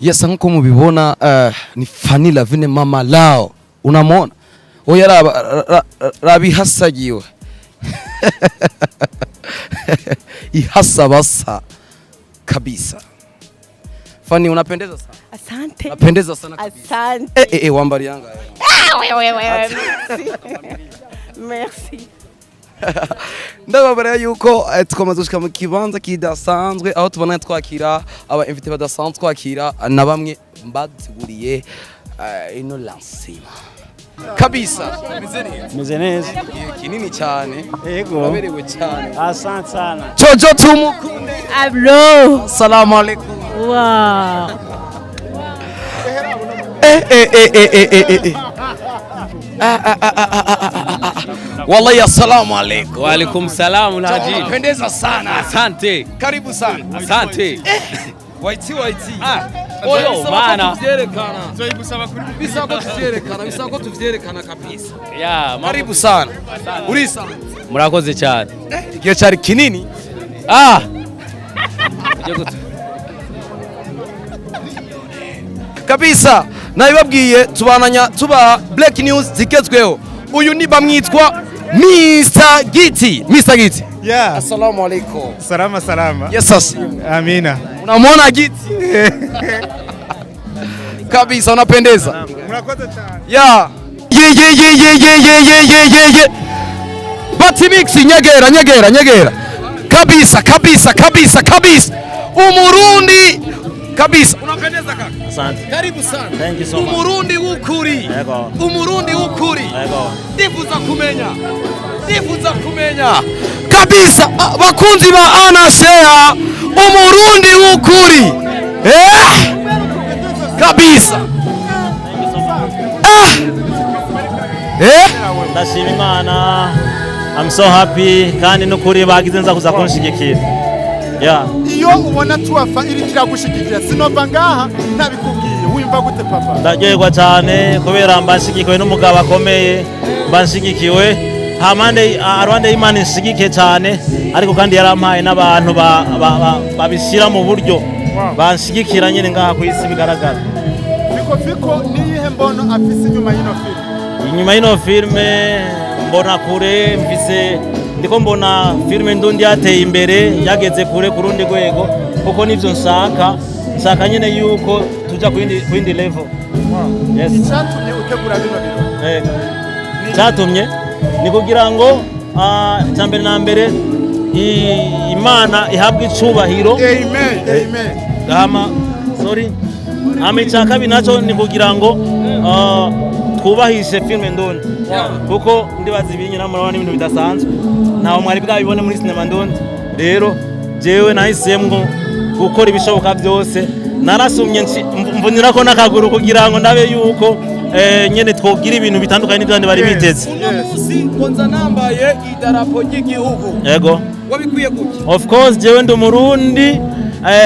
Yes, nkuko mubibona ni Fanny Lavine mama lao. Unamwona? Oya rabi hasagiwe. Ihasa basa kabisa. Fanny unapendeza sana. Asante. Unapendeza sana kabisa. Asante. Wambari yanga. Merci. Ndababara yuko tukomaze gushika mu kibanza kidasanzwe aho tubona twakira aba invité badasanzwe twakira na bamwe mbateguriye ino lancement kabisa. Meze neza kinini cyane, yego aberewe cyane. Asante sana. Jojo tumukunde. Allo. Assalamu alaikum. Wow. Wallahi assalamu alaikum. Wa alaikum salam Alhaji. Unapendeza sana. Asante. Karibu sana. Asante. Waiti. Oyo maana. Bisako tuvyerekana kabisa. Ya, Karibu sana. Urisa. Murakoze cyane. Igihe cyari kinini. Kabisa. Nabibabwiye tuba break news zigezweho. Uyu ni bamwitwa Mr. Giti. Mr. Giti. Yeah. Assalamu alaikum. Salama. Yes, asi. Amina. Unamwona Giti? Kabisa unapendeza. Mnakoza cyane. Yeah. Ye. Bati mix nyegera. Kabisa. Umurundi kabisa. Unapendeza kaka. Asante. Karibu sana. Thank you so much. Umurundi w'ukuri. Yego. Umurundi w'ukuri. Yego. Ndifuza kumenya. Kabisa bakunzi ba Anashare umurundi w'ukuri. Kabisa. Ndashima Imana. I'm so happy kandi nukuri bagize nza kuza kunshigikira. Yeah. Iyo ubona tuwafa iri kiragushigikira sinova ngaha ntabikubwiye wimva gute papa? Ndagerwa cyane kubera mbashigikiwe n'umugabo akomeye, mbashigikiwe hamande arwande Imana inshigike cyane ariko kandi yarampaye n'abantu babishira mu buryo banshigikira nyine ngaha ku isi bigaragara. Fiko niyihe mbono afise inyuma y'ino filme? Inyuma y'ino filme mbona kure ndiko mbona filme ndundi yateye imbere yageze kure ku rundi rwego kuko nivyo nshaka nyene yuko tuja ku yindi level. Yes. Icyatumye utegura bino biro? Cyatumye ni kugira ngo cyambere na mbere Imana ihabwe icubahiro. Amen. Icya naco ni kugira ngo twubahishe filme ndundi kuko ndibaza ibinyi namurabona n'ibintu bidasanzwe ntaho mwari bwabibone muri sinema ndundi. Rero jewe nahisemwo gukora ibishoboka byose, narasumye mvunira ko nakaguru kugira ngo ndabe yuko nyene twogira ibintu bitandukanye n'ibyo bari biteze. Uno musi konza nambaye idarapo ry'igihugu. Yego. Wabikwiye kuki? Of course jewe ndi Umurundi,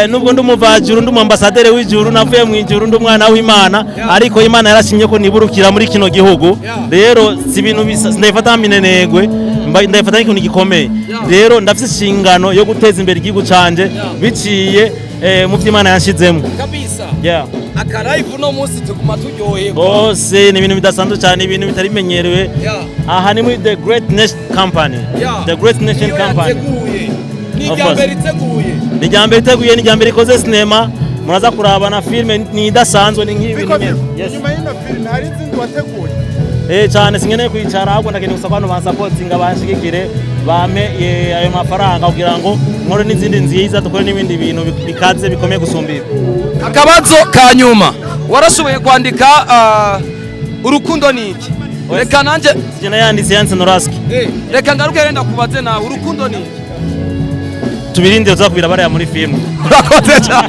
nubwo ndi umuvajuru ndi umambasaderi w'ijuru navuye mu ijuru ndi umwana w'Imana, ariko Imana yarashimye ko niburukira muri kino gihugu. Rero si ibintu ndayifata minenegwe, ndayifata nk'ikintu gikomeye. Rero ndafite ishingano yo guteza imbere igihugu canje biciye mu vy'Imana yanshizemo. Kabisa. Yeah. Akarayivu no musi tuguma turyoherwa. Bose ni ibintu bidasanzwe cyane, ibintu bitari bimenyerewe. Aha ni muri The Great Nation Company. The Great Nation Company. Ni jambe iteguye, ni jambe ikoze sinema. Muraza kuraba na filme ni idasanzwe ni nk'ibi. Yes. Nyuma y'ino filme hari izindi wateguye? Cyane singeneye kwicara ahubwo ndakeneye gusa abantu bansapotinga banshigikire bame ayo mafaranga kugira ngo nkore n'izindi nziza dukore n'ibindi bintu bikaze bikomeye gusumbira. Akabazo ka nyuma warashoboye kwandika urukundo niki? Reka nanje sije yanditse Yanse Noraski. Reka ngaruke renda kubaze nawe urukundo niki? Tubirinde uzakubira bariya muri filme. Urakoze cyane.